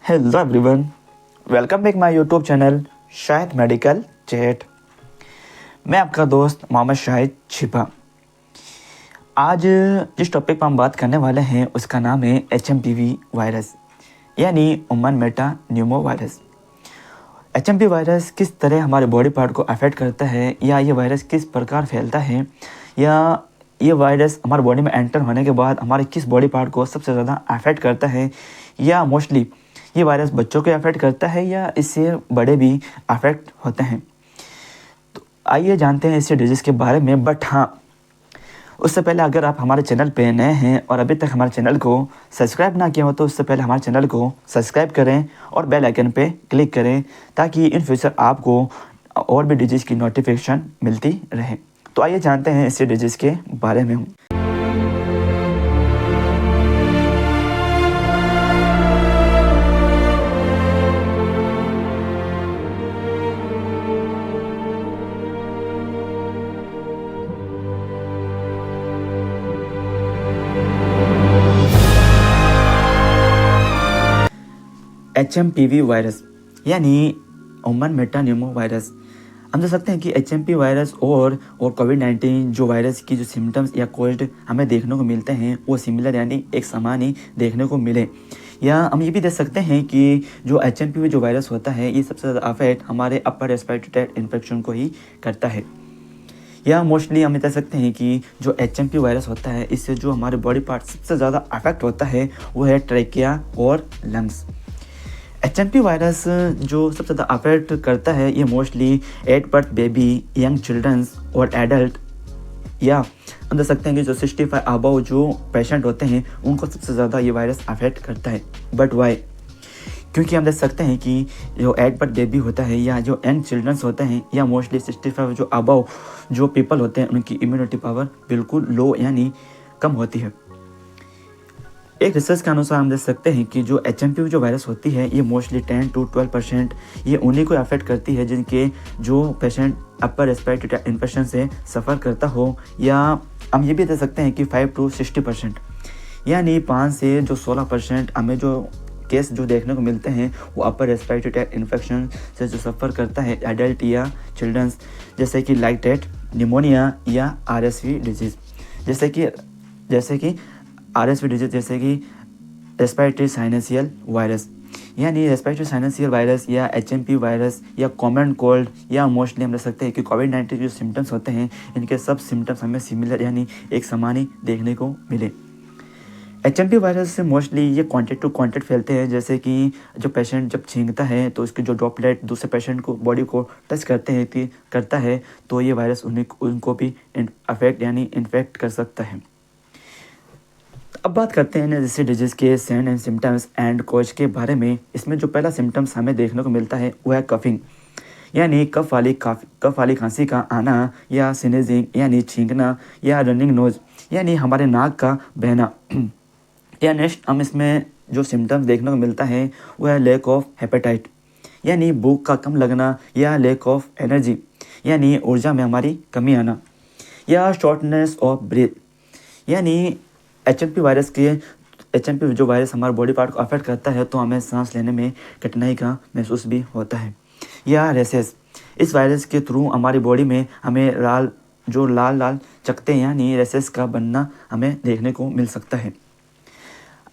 Hello everyone, welcome back my YouTube channel Shahid medical chat. मैं आपका दोस्त मोहम्मद शाहिद छिपा। आज जिस टॉपिक पर हम बात करने वाले हैं उसका नाम है HMPV वायरस यानी human Meta Numa virus. HMPV virus किस तरह हमारे बॉडी पार्ट को अफेक्ट करता है या ये वायरस किस प्रकार फैलता है या ये वायरस हमारे बॉडी में एंटर होने के बाद हमारे किस बॉडी पार्ट को सबसे ज़्यादा अफेक्ट करता है या मोस्टली ये वायरस बच्चों को अफेक्ट करता है या इससे बड़े भी अफेक्ट होते हैं। तो आइए जानते हैं इससे डिजीज़ के बारे में। बट हाँ, उससे पहले अगर आप हमारे चैनल पे नए हैं और अभी तक हमारे चैनल को सब्सक्राइब ना किया हो तो उससे पहले हमारे चैनल को सब्सक्राइब करें और बेल आइकन पे क्लिक करें ताकि इन फ्यूचर आपको और भी डिजीज़ की नोटिफिकेशन मिलती रहे। तो आइए जानते हैं इससे डिजीज़ के बारे में। HMPV वायरस यानी ह्यूमन मेटा न्यूमो वायरस। हम देख सकते हैं कि HMPV वायरस और कोविड-19 जो वायरस की जो सिम्टम्स या कोल्ड हमें देखने को मिलते हैं वो सिमिलर यानी एक समान ही देखने को मिले। या हम ये भी देख सकते हैं कि जो HMPV जो वायरस होता है ये सबसे ज़्यादा अफेक्ट हमारे अपर रेस्पिरेटरी ट्रैक्ट इन्फेक्शन को ही करता है। या मोस्टली हम कह सकते हैं कि जो HMPV वायरस होता है इससे जो हमारे बॉडी पार्ट सबसे ज़्यादा अफेक्ट होता है वो है ट्रैकिया और लंग्स। HMPV वायरस जो सबसे ज़्यादा अफेक्ट करता है ये mostly at birth baby, young childrens और एडल्ट या हम देख सकते हैं कि जो 65 अबव जो पेशेंट होते हैं उनको सबसे ज़्यादा ये वायरस अफेक्ट करता है। But why? क्योंकि हम देख सकते हैं कि जो एट बर्थ बेबी होता है या जो यंग चिल्ड्रंस होते हैं या मोस्टली 65 जो अबव जो पीपल होते हैं उनकी इम्यूनिटी पावर बिल्कुल लो यानी कम होती है। एक रिसर्च के अनुसार हम देख सकते हैं कि जो HMPV जो वायरस होती है ये मोस्टली 10 to 12% ये उन्हीं को अफेक्ट करती है जिनके जो पेशेंट अपर रेस्पिरेटरी इन्फेक्शन से सफ़र करता हो। या हम ये भी देख सकते हैं कि 5 to 60% यानी 5 से जो 16% हमें जो केस जो देखने को मिलते हैं वो अपर रेस्पिरेटरी ट्रैक्ट इन्फेक्शन से जो सफ़र करता है एडल्ट या चिल्ड्रंस, जैसे कि लाइटेट निमोनिया या RSV डिजीज़, जैसे कि RSV डिजीज, जैसे कि रेस्पिरेटरी साइनेसियल वायरस यानी रेस्पिरेटरी साइनेसियल वायरस या HMPV वायरस या कॉमन कोल्ड या मोस्टली हम देख सकते हैं कि कोविड-19 जो सिम्टम्स होते हैं इनके सब सिम्टम्स हमें सिमिलर यानी एक समान ही देखने को मिले। HMPV वायरस से मोस्टली ये कॉन्टेक्ट टू कॉन्टेक्ट फैलते हैं, जैसे कि जो पेशेंट जब छींकता है तो उसके जो ड्रॉपलेट दूसरे पेशेंट को बॉडी को टच करता है तो ये वायरस उनको भी अफेक्ट यानी इन्फेक्ट कर सकता है। अब बात करते हैं जैसे डिजीज़ के साइन एंड सिम्टम्स एंड कोज के बारे में। इसमें जो पहला सिम्टम्स हमें देखने को मिलता है वो है कफिंग यानी कफ वाली खांसी का आना या स्नीजिंग यानी छींकना या रनिंग नोज यानी हमारे नाक का बहना। या नेक्स्ट हम इसमें जो सिम्टम्स देखने को मिलता है वो है लैक ऑफ हेपेटाइट यानी भूख का कम लगना या लैक ऑफ एनर्जी यानी ऊर्जा में हमारी कमी आना या शॉर्टनेस ऑफ ब्रीथ यानी HMPV जो वायरस हमारे बॉडी पार्ट को अफेक्ट करता है तो हमें सांस लेने में कठिनाई का महसूस भी होता है। या रेसेस, इस वायरस के थ्रू हमारी बॉडी में हमें लाल चकत्ते यानी रेसेस का बनना हमें देखने को मिल सकता है।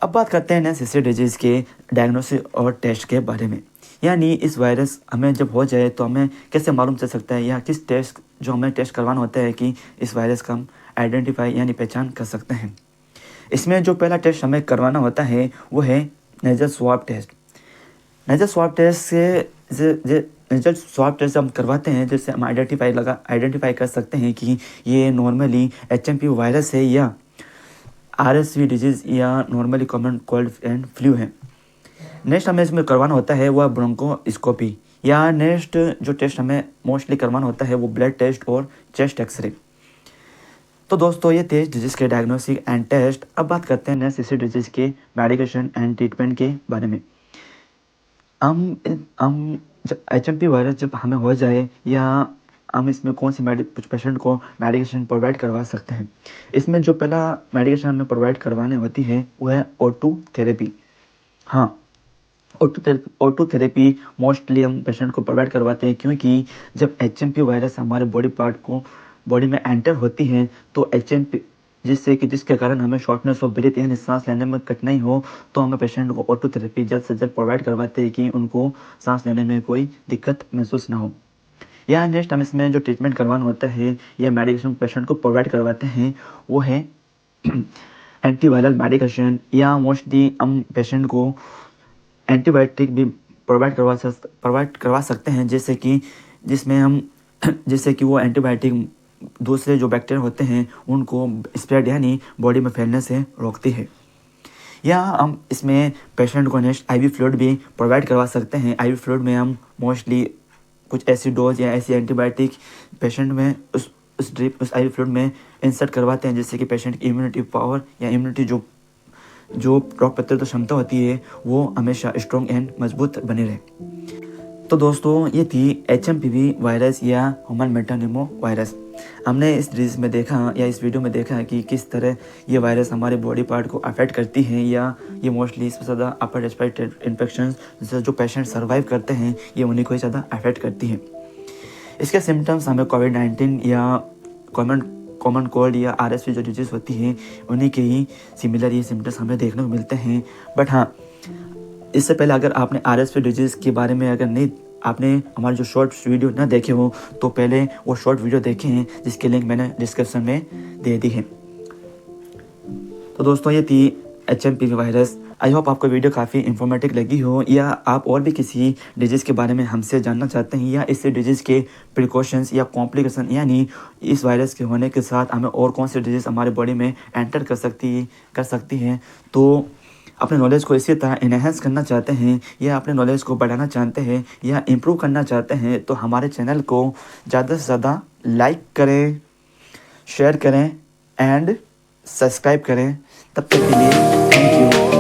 अब बात करते हैं नेक्स्ट डिजीज़ के डायग्नोसिस और टेस्ट के बारे में। यानी इस वायरस हमें जब हो जाए तो हमें कैसे मालूम चल सकता है या किस टेस्ट जो हमें टेस्ट करवाना होता है कि इस वायरस का हम आइडेंटिफाई यानी पहचान कर सकते हैं। इसमें जो पहला टेस्ट हमें करवाना होता है वो है nasal swab test. Nasal swab test हम करवाते हैं जिससे हम आइडेंटिफाई कर सकते हैं कि ये नॉर्मली HMPV वायरस है या RSV डिजीज़ या normally common cold and flu है। नेक्स्ट हमें इसमें करवाना होता है वह ब्रोंकोस्कोपी या नेक्स्ट जो टेस्ट हमें मोस्टली करवाना होता है वो ब्लड टेस्ट और चेस्ट एक्सरे। तो दोस्तों ये थे डिजीज़ के डायग्नोसिस एंड टेस्ट। अब बात करते हैं नेक्स्ट इसी डिजीज़ के मेडिकेशन एंड ट्रीटमेंट के बारे में। हम जब HMPV वायरस जब हमें हो जाए या हम इसमें कौन सी कुछ पेशेंट को मेडिकेशन प्रोवाइड करवा सकते हैं। इसमें जो पहला मेडिकेशन हमें प्रोवाइड करवानी होती है वो है O2 थेरेपी। हाँ, ऑटोथेरेपी मोस्टली हम पेशेंट को प्रोवाइड करवाते हैं, क्योंकि जब एचएमपी वायरस हमारे बॉडी पार्ट को बॉडी में एंटर होती है तो एचएमपी जिसके कारण हमें शॉर्टनेस ऑफ ब्रेथ यानी सांस लेने में कठिनाई हो, तो हमें पेशेंट को ऑटोथेरेपी जल्द से जल्द प्रोवाइड करवाते हैं कि उनको सांस लेने में कोई दिक्कत महसूस ना हो। या नेक्स्ट हम इसमें जो ट्रीटमेंट करवाना होता है या मेडिकेशन पेशेंट को प्रोवाइड करवाते हैं वो है एंटीवायरल मेडिकेशन, या मोस्टली हम पेशेंट को एंटीबायोटिक भी प्रोवाइड करवा सकते हैं, जैसे कि वो एंटीबायोटिक दूसरे जो बैक्टीरिया होते हैं उनको स्प्रेड यानी बॉडी में फैलने से रोकती है। या हम इसमें पेशेंट को नेक्स्ट आईवी फ्लूइड भी प्रोवाइड करवा सकते हैं। आईवी फ्लूइड में हम मोस्टली कुछ ऐसी डोज या ऐसी एंटीबायोटिक पेशेंट में उस आईवी फ्लूइड में इंसर्ट करवाते हैं, जिससे कि पेशेंट की इम्यूनिटी पावर या इम्यूनिटी जो रोग प्रतिरोधक क्षमता होती है वो हमेशा स्ट्रॉन्ग एंड मजबूत बनी रहे। तो दोस्तों ये थी एचएमपीवी वायरस या ह्यूमन मेटानिमो वायरस। हमने इस डिजीज में देखा या इस वीडियो में देखा कि किस तरह ये वायरस हमारे बॉडी पार्ट को अफेक्ट करती है, या ये मोस्टली सबसे ज़्यादा अपर रेस्पिरेटरी इन्फेक्शन जो पेशेंट सर्वाइव करते हैं ये उन्हीं को ही ज़्यादा अफेक्ट करती है। इसके सिम्टम्स हमें कोविड-19 या कॉमन कोल्ड या आरएसवी जो डिजीज होती है उन्हीं के ही सिमिलर ये सिम्टम्स हमें देखने को मिलते हैं। बट हाँ, इससे पहले अगर आपने आरएसवी डिजीज़ के बारे में आपने हमारे जो शॉर्ट वीडियो ना देखे हो तो पहले वो शॉर्ट वीडियो देखे हैं, जिसके लिंक मैंने डिस्क्रिप्शन में दे दी है। तो दोस्तों ये थी एचएमपीवी वायरस। आई होप आपको वीडियो काफ़ी इन्फॉर्मेटिव लगी हो, या आप और भी किसी डिजीज़ के बारे में हमसे जानना चाहते हैं, या इस डिजीज़ के प्रिकॉशंस या कॉम्प्लिकेशन यानी इस वायरस के होने के साथ हमें और कौन सी डिजीज़ हमारे बॉडी में एंटर कर सकती है, तो अपने नॉलेज को इसी तरह इन्हेंस करना चाहते हैं या अपने नॉलेज को बढ़ाना चाहते हैं या इम्प्रूव करना चाहते हैं, तो हमारे चैनल को ज़्यादा से ज़्यादा लाइक करें, शेयर करें एंड सब्सक्राइब करें। तब तक के लिए थैंक यू।